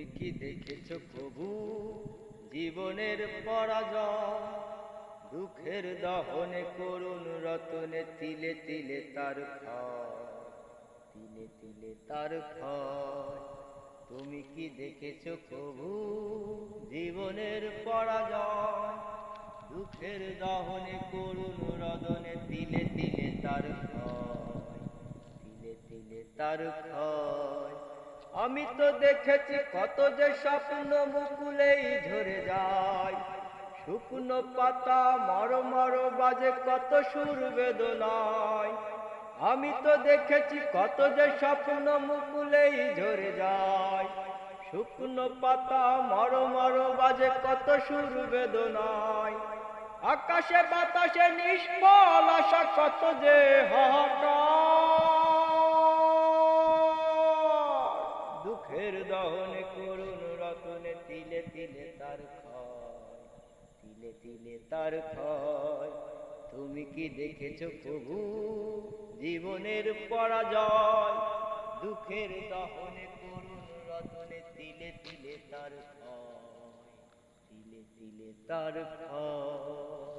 তুমি কি দেখেছো প্রভু জীবনের পরাজয়? দুঃখের দহনে করুণ রতনে তিলে তিলে তার ক্ষয়, তিলে তিলে তার ক্ষয়। তুমি কি দেখেছো প্রভু জীবনের পরাজয়? দুঃখের দহনে করুণ রদনে তিলে তিলে তার ক্ষয়, তিলে তিলে তার ক্ষয়। আমি তো দেখেছি কত যে স্বপ্ন মুকুলেই ঝরে যায়, শুকনো পাতা মরো মরো বাজে কত সুর বেদনায়। আমি তো দেখেছি কত যে স্বপ্ন মুকুলেই ঝরে যায়, শুকনো পাতা মরো মরো বাজে কত সুর বেদনায়। আকাশে বাতাসে নিষ্ফল আশা কত যে হাহাকার, দুঃখের দহনে করুণ রতনে তিলে তিলে তার ক্ষয়, তিলে তিলে তার ক্ষয়। তুমি কি দেখেছো প্রভু জীবনের পরাজয়? দুঃখের দহনে করুণ রতনে তিলে তিলে তার ক্ষয়, তিলে তিলে তার ক্ষয়।